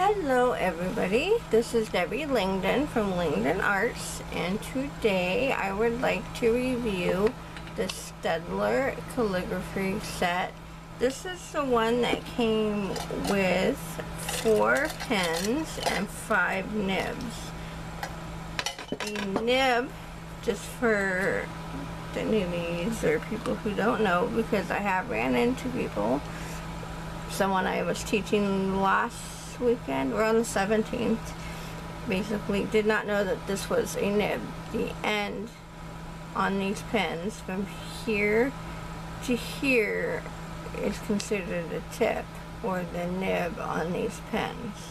Hello everybody, this is Debbie Langdon from Langdon Arts, and today I would like to review the Stedler calligraphy set. This is the one that came with 4 pens and 5 nibs. A nib, just for the newbies or people who don't know, because I have ran into people. Someone I was teaching last weekend, or on the 17th, basically did not know that this was a nib. The end on these pens from here to here is considered a tip, or the nib on these pens.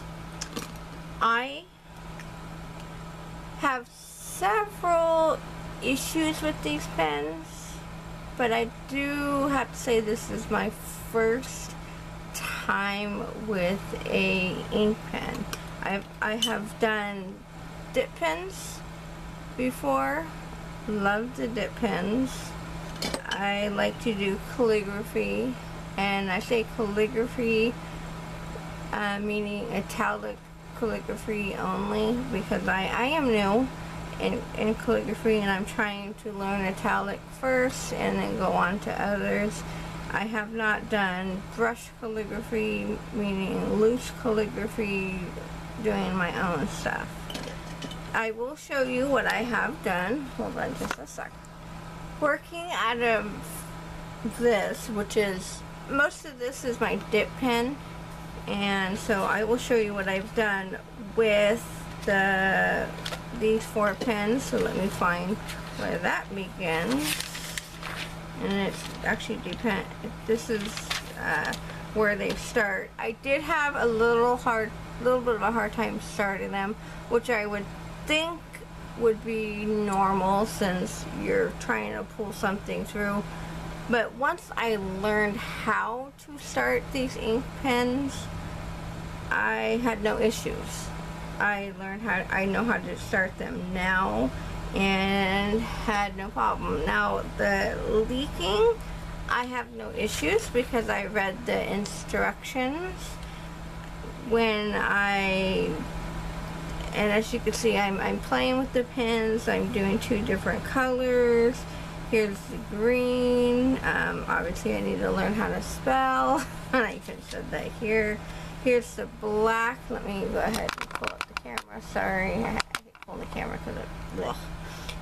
I have several issues with these pens, but I do have to say this is my first time with a ink pen. I have done dip pens before. Love the dip pens. I like to do calligraphy, and I say calligraphy meaning italic calligraphy only, because I am new in calligraphy, and I'm trying to learn italic first and then go on to others. I have not done brush calligraphy, meaning loose calligraphy, doing my own stuff. I will show you what I have done. Hold on just a sec. Working out of this, which is, most of this is my dip pen, and so I will show you what I've done with these 4 pens. So let me find where that begins. And it's actually this is where they start. I did have a little bit of a hard time starting them, which I would think would be normal since you're trying to pull something through. But once I learned how to start these ink pens, I had no issues. I know how to start them now, and had no problem. Now the leaking, I have no issues because I read the instructions and as you can see, I'm playing with the pens. I'm doing 2 different colors. Here's the green. Obviously I need to learn how to spell. I even said that here. Here's the black. Let me go ahead and pull up the camera. Sorry, I hate pulling the camera because it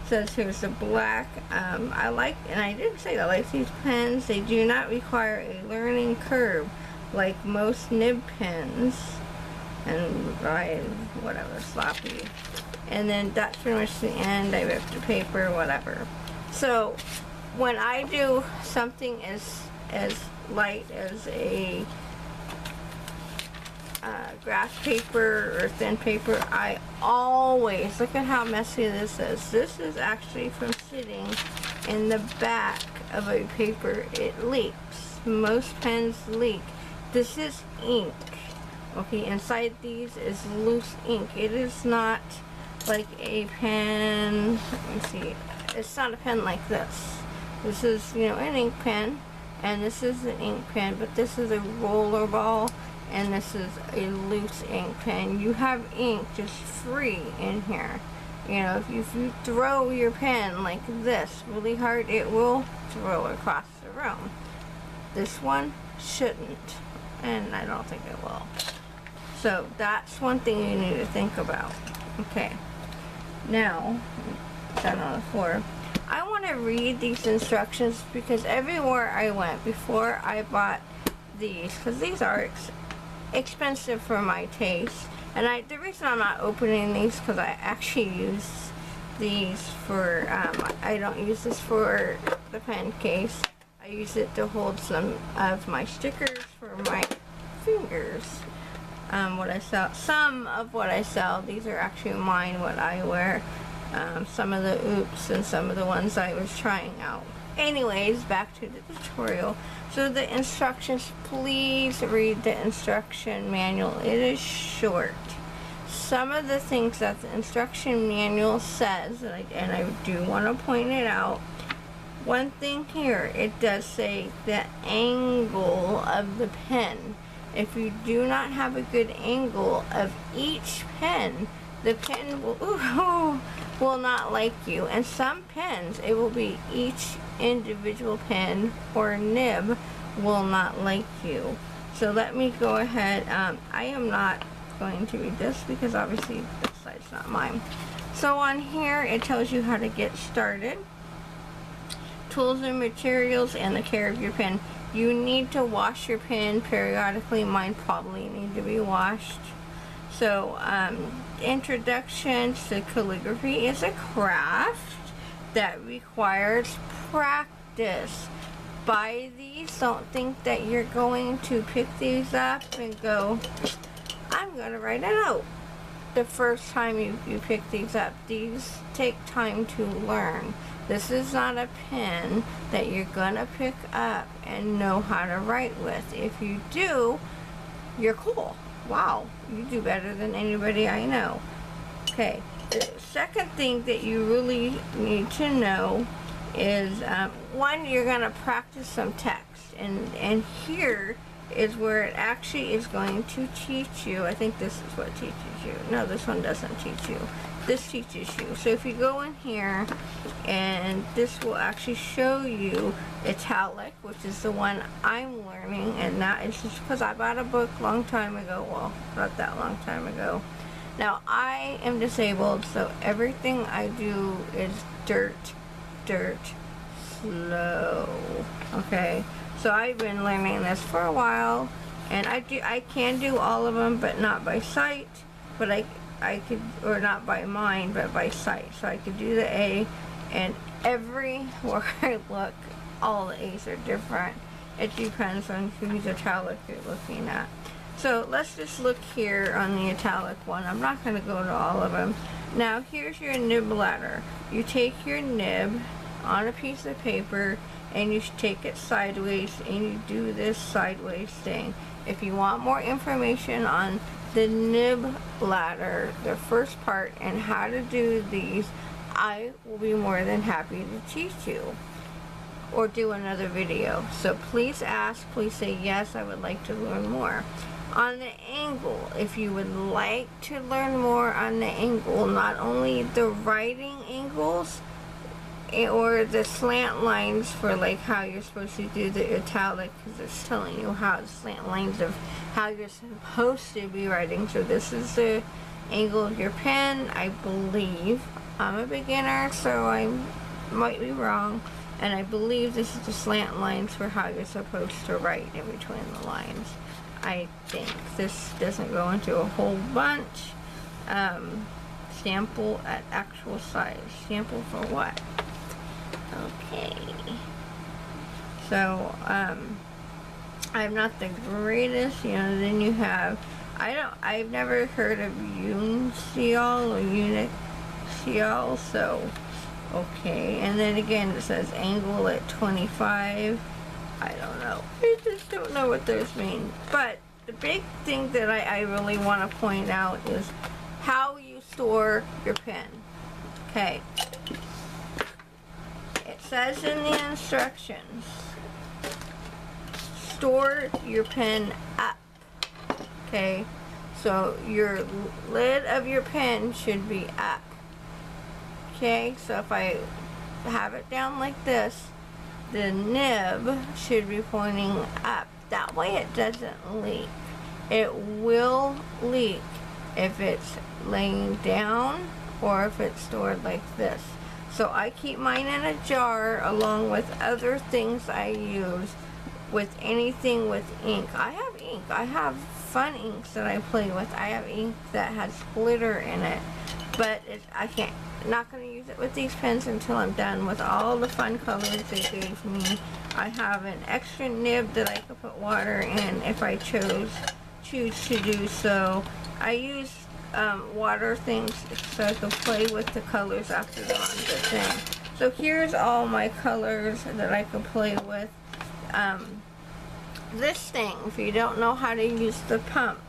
says here's the black. I like, and I did say I like these pens. They do not require a learning curve like most nib pens, and whatever, sloppy. And then that's pretty much the end. I ripped the paper, whatever. So when I do something as light as a graph paper or thin paper, I always, look at how messy this is. This is actually from sitting in the back of a paper. It leaks. Most pens leak. This is ink. Okay, inside these is loose ink. It is not like a pen. Let me see. It's not a pen like this. This is, an ink pen, and this is an ink pen, but this is a roller ball, and this is a loose ink pen. You have ink just free in here. If you throw your pen like this really hard, it will throw across the room. This one shouldn't, and I don't think it will. So that's one thing you need to think about. Okay, now down on the floor. I want to read these instructions because everywhere I went before I bought these, because these are expensive for my taste, and the reason I'm not opening these because I actually use these for I don't use this for the pen case. I use it to hold some of my stickers for my fingers. Some of what I sell, these are actually mine, what I wear. Some of the oops and some of the ones I was trying out. Anyways, back to the tutorial. So the instructions, please read the instruction manual. It is short. Some of the things that the instruction manual says, and I do want to point it out. One thing here, it does say the angle of the pen. If you do not have a good angle of each pen, the pen will not like you. And some pens, it will be each individual pen or nib will not like you. So let me go ahead. I am not going to read this because obviously this side's not mine. So on here it tells you how to get started, tools and materials, and the care of your pen. You need to wash your pen periodically. Mine probably need to be washed. So introduction to calligraphy is a craft that requires practice. Buy these. Don't think that you're going to pick these up and go, I'm going to write a note the first time you pick these up. These take time to learn. This is not a pen that you're going to pick up and know how to write with. If you do, you're cool. Wow, you do better than anybody I know. Okay, the second thing that you really need to know is, one, you're going to practice some text. And here is where it actually is going to teach you. I think this is what teaches you. No, this one doesn't teach you. This teaches you. So if you go in here, and this will actually show you italic, which is the one I'm learning, and that is just because I bought a book a long time ago. Well, not that long time ago. Now, I am disabled, so everything I do is dirt, slow. Okay? So I've been learning this for a while, and I can do all of them, but not by sight. But I could, or not by mind, but by sight. So I could do the A, and everywhere I look, all the A's are different. It depends on whose italic you're looking at. So let's just look here on the italic one. I'm not going to go to all of them. Now here's your nib ladder. You take your nib on a piece of paper, and you take it sideways, and you do this sideways thing. If you want more information on the nib ladder, the first part, and how to do these, I will be more than happy to teach you or do another video. So please ask, please say yes, I would like to learn more. On the angle, if you would like to learn more on the angle, not only the writing angles or the slant lines for like how you're supposed to do the italic, because it's telling you how the slant lines of how you're supposed to be writing. So this is the angle of your pen, I believe. I'm a beginner, so I might be wrong, and I believe this is the slant lines for how you're supposed to write in between the lines. I think this doesn't go into a whole bunch. Sample at actual size. Sample for what? Okay. So, I'm not the greatest, you know. Then you have, I've never heard of Unicial or Unicial, so, okay. And then again, it says angle at 25. I don't know. I just don't know what those mean. But the big thing that I really want to point out is how you store your pen. Okay. It says in the instructions, store your pen up. Okay. So your lid of your pen should be up. Okay. So if I have it down like this, the nib should be pointing up. That way it doesn't leak. It will leak if it's laying down or if it's stored like this. So I keep mine in a jar along with other things I use with anything with ink. I have ink. I have fun inks that I play with. I have ink that has glitter in it. But not going to use it with these pens until I'm done with all the fun colors they gave me. I have an extra nib that I could put water in if I choose to do so. I use water things so I can play with the colors after they're on the thing. So here's all my colors that I can play with. This thing, if you don't know how to use the pump,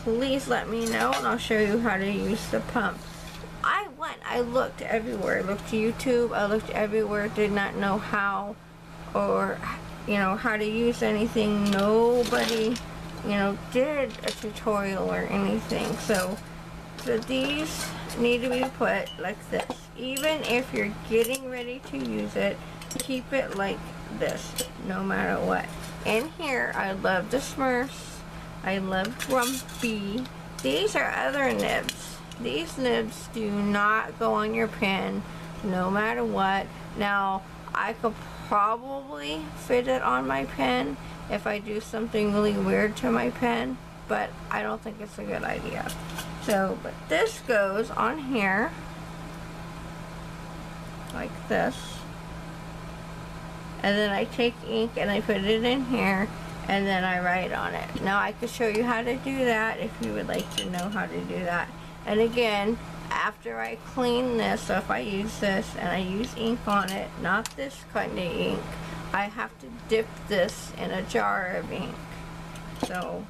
please let me know and I'll show you how to use the pump. I looked everywhere. I looked YouTube, I looked everywhere, did not know how or, you know, how to use anything. Nobody you know, did a tutorial or anything. So these need to be put like this. Even if you're getting ready to use it, keep it like this, no matter what. In here, I love the Smurfs. I love Grumpy. These are other nibs. These nibs do not go on your pen, no matter what. Now, I could probably fit it on my pen if I do something really weird to my pen, but I don't think it's a good idea. So, but this goes on here, like this. And then I take ink and I put it in here, and then I write on it. Now I could show you how to do that if you would like to know how to do that. And again, after I clean this, so if I use this and I use ink on it, not this kind of ink, I have to dip this in a jar of ink. So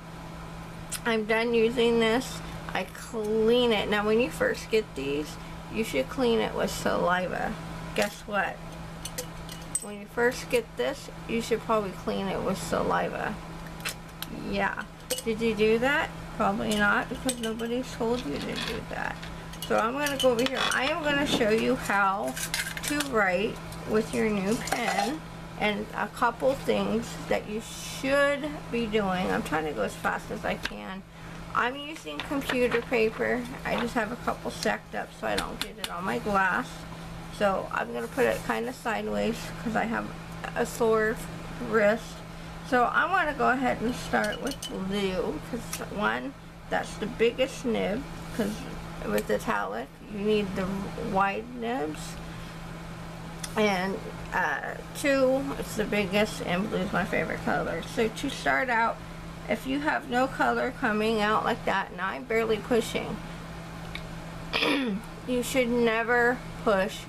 I'm done using this. I clean it. Now when you first get these, you should clean it with saliva. Guess what? When you first get this, you should probably clean it with saliva. Yeah. Did you do that? Probably not, because nobody told you to do that. So I'm going to go over here. I am going to show you how to write with your new pen, and a couple things that you should be doing. I'm trying to go as fast as I can. I'm using computer paper. I just have a couple stacked up so I don't get it on my glass. So I'm going to put it kind of sideways because I have a sore wrist. So I want to go ahead and start with blue, because one, that's the biggest nib, because with italic you need the wide nibs, and two, it's the biggest, and blue is my favorite color. So to start out, if you have no color coming out like that, and I'm barely pushing, you should never push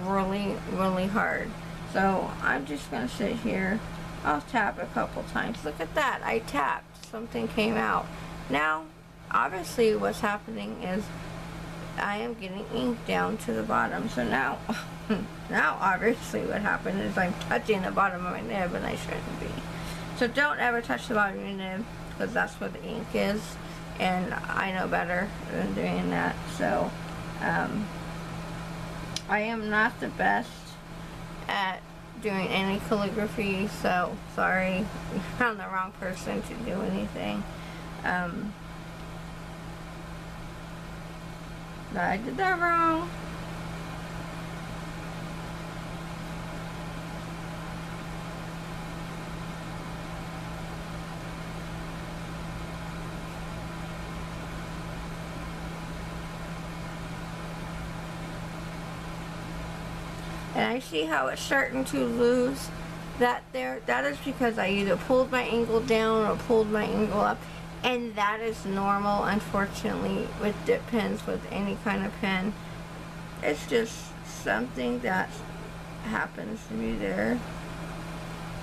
really hard. So I'm just going to sit here. I'll tap a couple times. Look at that, I tapped, something came out. Now obviously what's happening is I am getting ink down to the bottom. So now now obviously what happened is I'm touching the bottom of my nib, and I shouldn't be. So don't ever touch the bottom of your nib, because that's where the ink is, and I know better than doing that. So I am not the best at doing any calligraphy, so sorry, you found the wrong person to do anything. I did that wrong. And I see how it's starting to lose that there. That is because I either pulled my angle down or pulled my angle up, and that is normal, unfortunately, with dip pens, with any kind of pen. It's just something that happens to be there.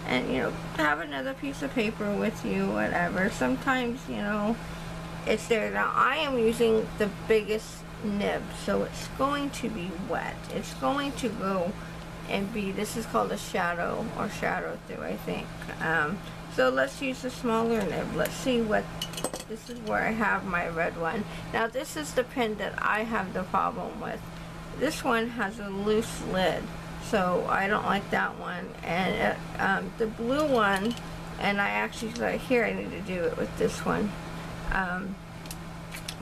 And you know, have another piece of paper with you, whatever. Sometimes, you know, it's there. Now I am using the biggest nib, so it's going to be wet. It's going to go and be, this is called a shadow, or shadow through, I think. So let's use a smaller nib. Let's see what, this is where I have my red one. Now this is the pen that I have the problem with. This one has a loose lid, so I don't like that one. And the blue one, and I actually thought, here I need to do it with this one.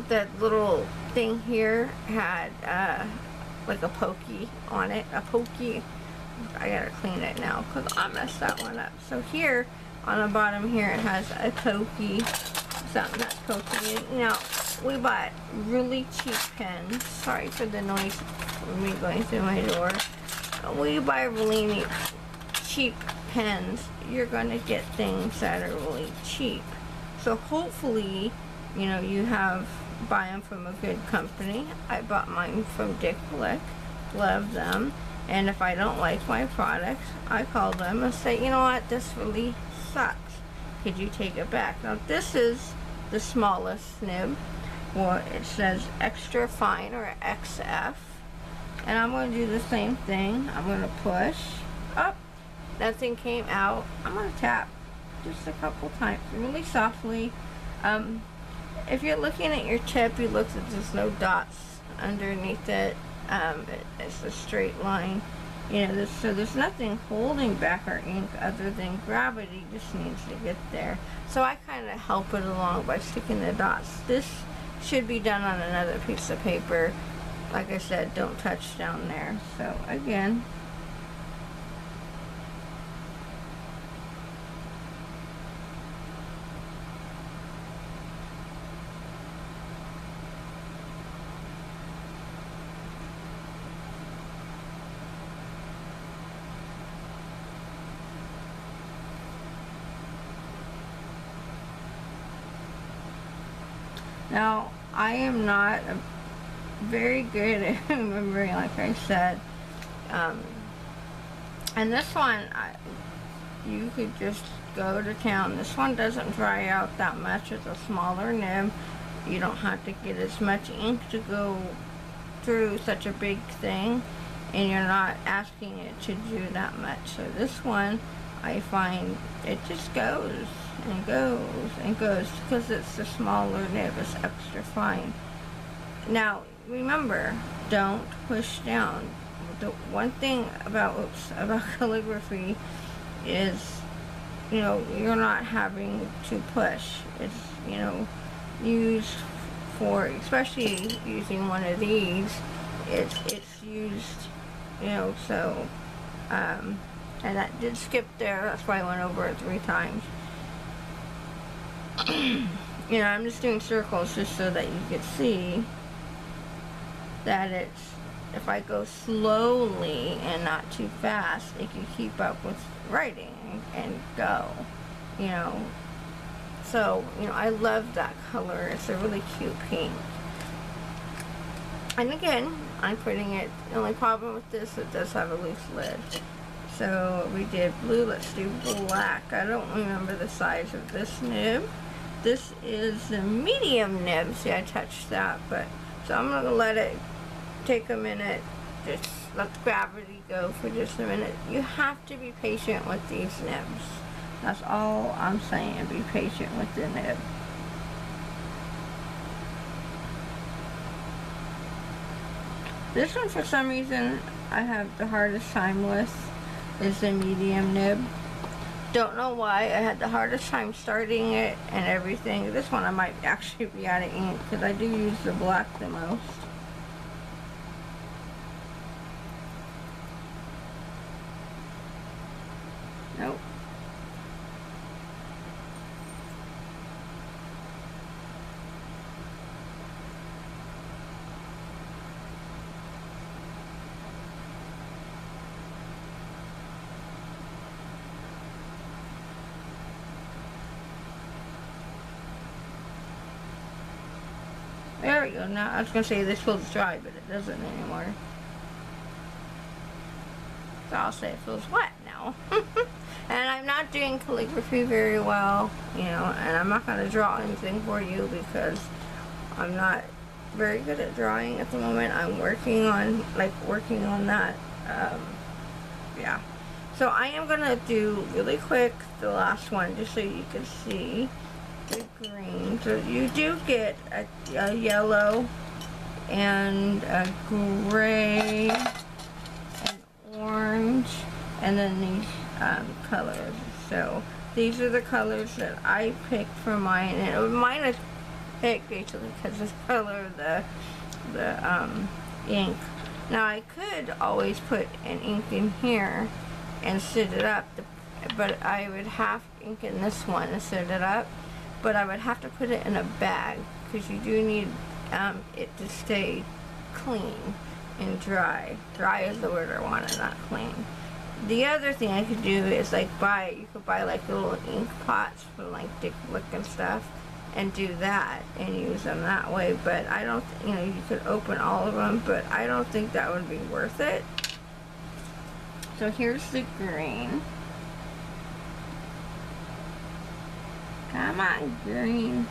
That little thing here had like a pokey on it, a pokey. I gotta clean it now because I messed that one up. So here on the bottom here it has a pokey, something that's poking. Now we bought really cheap pens. Sorry for the noise of me going through my door. We buy really cheap pens. You're gonna get things that are really cheap. So hopefully, you know, you buy them from a good company. I bought mine from Dick Blick. Love them. And if I don't like my product, I call them and say, you know what, this really sucks. Could you take it back? Now this is the smallest nib. Well, it says extra fine, or XF. And I'm going to do the same thing. I'm going to push up. That thing came out. I'm going to tap. just a couple times, really softly. If you're looking at your tip, you look that there's no dots underneath it. It's a straight line. You know, so there's nothing holding back our ink other than gravity just needs to get there. So I kind of help it along by sticking the dots. This should be done on another piece of paper. Like I said, don't touch down there. So again, now I am not very good at remembering, like I said, and this one you could just go to town. This one doesn't dry out that much. It's a smaller nib. You don't have to get as much ink to go through such a big thing, and you're not asking it to do that much. So this one, I find it just goes and goes and goes because it's the smaller nib. It's extra fine. Now remember, don't push down. The one thing about calligraphy is, you know, you're not having to push. It's, you know, used for, especially using one of these, it's used, you know, so and that did skip there. That's why I went over it 3 times. You know, I'm just doing circles just so that you could see that it's, if I go slowly and not too fast, it can keep up with writing and go, you know. So, you know, I love that color. It's a really cute pink. And again, I'm putting it, the only problem with this, it does have a loose lid. So we did blue, let's do black. I don't remember the size of this nib. This is the medium nib. See, I touched that, but, so I'm gonna let it take a minute. Just let the gravity go for just a minute. You have to be patient with these nibs. That's all I'm saying. Be patient with the nib. This one, for some reason, I have the hardest time with, is the medium nib. Don't know why. I had the hardest time starting it and everything. This one I might actually be out of ink because I do use the black the most. Nope. There we go. Now I was gonna say this feels dry, but it doesn't anymore. So I'll say it feels wet now. And I'm not doing calligraphy very well, you know, and I'm not gonna draw anything for you because I'm not very good at drawing at the moment. I'm working on that. Yeah. So I am gonna do really quick the last one just so you can see the green. So you do get a yellow and a gray and orange and then these colors. So these are the colors that I picked for mine, and mine is picked basically because of the color of the ink. Now I could always put an ink in here and set it up, but I would have ink in this one and set it up, but I would have to put it in a bag because you do need it to stay clean and dry. Dry is the word I wanted, not clean. The other thing I could do is like you could buy like little ink pots for like Dick Blick and stuff and do that and use them that way, but I don't, you know, you could open all of them, but I don't think that would be worth it. So here's the green. Come on, green.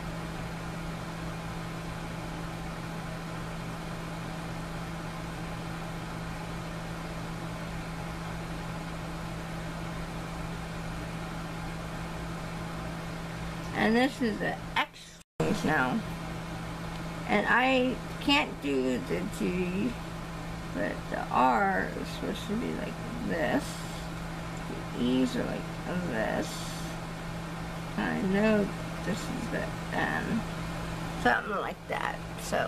And this is the X now. And I can't do the G, but the R is supposed to be like this. The E's are like this. I know this is the N. Something like that. So,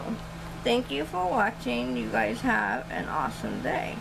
thank you for watching. You guys have an awesome day.